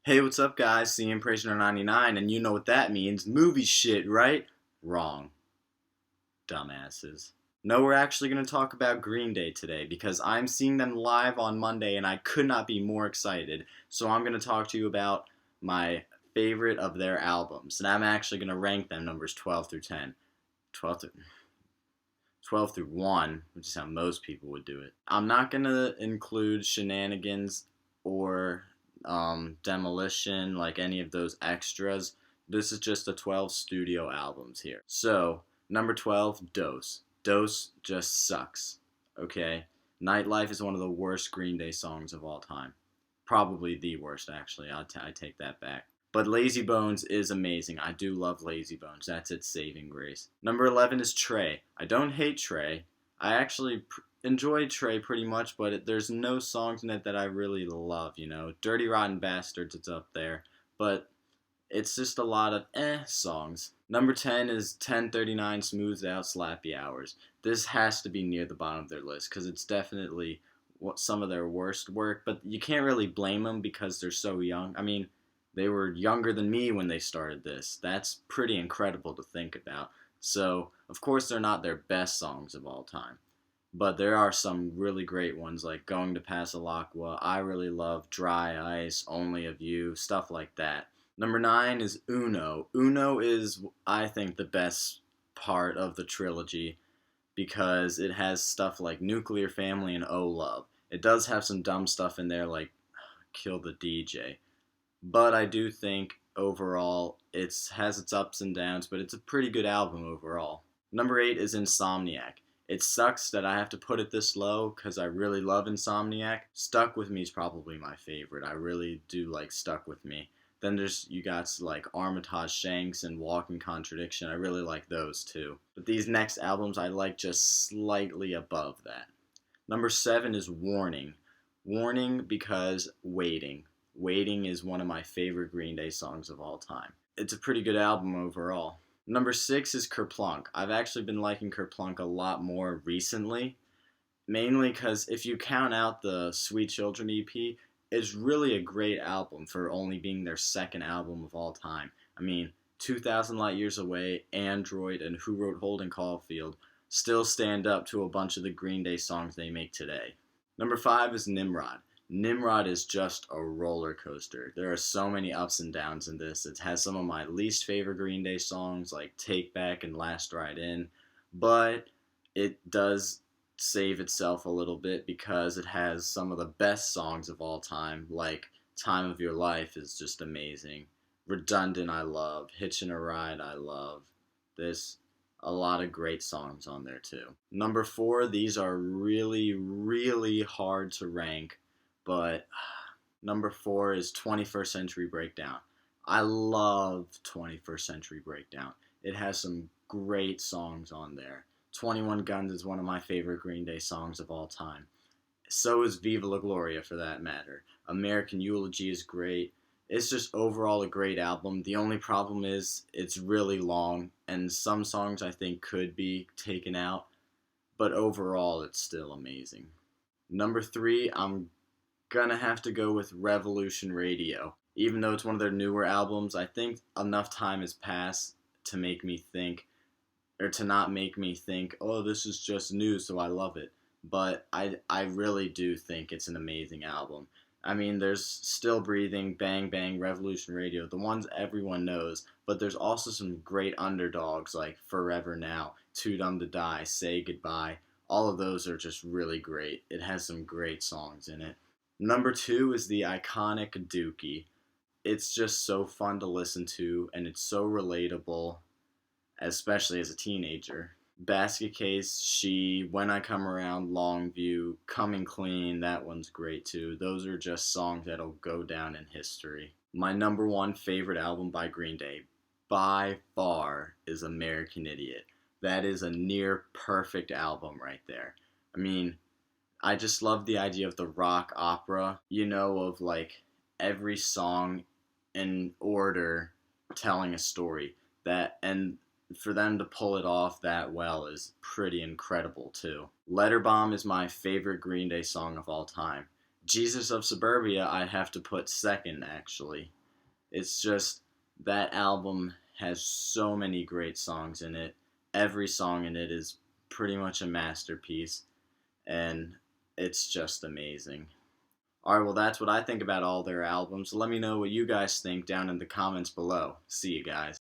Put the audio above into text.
Hey, what's up, guys? CM Impressioner 99, and you know what that means. Movie shit, right? Wrong. Dumbasses. No, we're actually going to talk about Green Day today because I'm seeing them live on Monday and I could not be more excited. So I'm going to talk to you about my favorite of their albums. And I'm actually going to rank them numbers 12 through 10. 12 through, 12 through 1, which is how most people would do it. I'm not going to include Shenanigans or Demolition, like any of those extras. This is just the 12 studio albums here. So, number 12, Dose. Dose just sucks, okay? Nightlife is one of the worst Green Day songs of all time. Probably the worst, actually. I take that back. But Lazy Bones is amazing. I do love Lazy Bones. That's its saving grace. Number 11 is Trey. I don't hate Trey. I actually enjoy Trey pretty much, but there's no songs in it that I really love, you know. Dirty Rotten Bastards, it's up there. But it's just a lot of songs. Number 10 is 1039 Smoothed Out Slappy Hours. This has to be near the bottom of their list because it's definitely some of their worst work, but you can't really blame them because they're so young. I mean, they were younger than me when they started this. That's pretty incredible to think about. So, of course, they're not their best songs of all time. But there are some really great ones like Going to Pasalacqua. I really love Dry Ice, Only of You, stuff like that. Number 9 is Uno. Uno is, I think, the best part of the trilogy because it has stuff like Nuclear Family and Oh Love. It does have some dumb stuff in there like Kill the DJ. But I do think overall it has its ups and downs, but it's a pretty good album overall. Number 8 is Insomniac. It sucks that I have to put it this low because I really love Insomniac. Stuck With Me is probably my favorite. I really do like Stuck With Me. Then there's you got like Armitage Shanks and Walking Contradiction. I really like those too. But these next albums I like just slightly above that. Number 7 is Warning. Warning because Waiting. Waiting is one of my favorite Green Day songs of all time. It's a pretty good album overall. Number 6 is Kerplunk. I've actually been liking Kerplunk a lot more recently, mainly because if you count out the Sweet Children EP, it's really a great album for only being their second album of all time. I mean, 2,000 Light Years Away, Android, and Who Wrote Holden Caulfield still stand up to a bunch of the Green Day songs they make today. Number 5 is Nimrod. Nimrod is just a roller coaster. There are so many ups and downs in this. It has some of my least favorite Green Day songs like Take Back and Last Ride In, but it does save itself a little bit because it has some of the best songs of all time, like Time of Your Life is just amazing. Redundant I love. Hitchin' a Ride I love. There's a lot of great songs on there too. Number 4, these are really, really hard to rank. But number 4 is 21st Century Breakdown. I love 21st Century Breakdown. It has some great songs on there. 21 Guns is one of my favorite Green Day songs of all time. So is Viva La Gloria for that matter. American Eulogy is great. It's just overall a great album. The only problem is it's really long and some songs I think could be taken out. But overall it's still amazing. Number 3, I'm gonna have to go with Revolution Radio. Even though it's one of their newer albums, I think enough time has passed to make me think, or to not make me think, oh, this is just new, so I love it. But I really do think it's an amazing album. I mean, there's Still Breathing, Bang Bang, Revolution Radio, the ones everyone knows, but there's also some great underdogs like Forever Now, Too Dumb to Die, Say Goodbye. All of those are just really great. It has some great songs in it. Number 2 is the iconic Dookie. It's just so fun to listen to, and it's so relatable, especially as a teenager. Basket Case, She, When I Come Around, Longview, Coming Clean, that one's great too. Those are just songs that'll go down in history. My number 1 favorite album by Green Day, by far, is American Idiot. That is a near perfect album right there. I mean, I just love the idea of the rock opera, you know, of like every song in order telling a story. And for them to pull it off that well is pretty incredible too. Letter Bomb is my favorite Green Day song of all time. Jesus of Suburbia I have to put second, actually. It's just, that album has so many great songs in it. Every song in it is pretty much a masterpiece, and it's just amazing. Alright, well, that's what I think about all their albums. Let me know what you guys think down in the comments below. See you guys.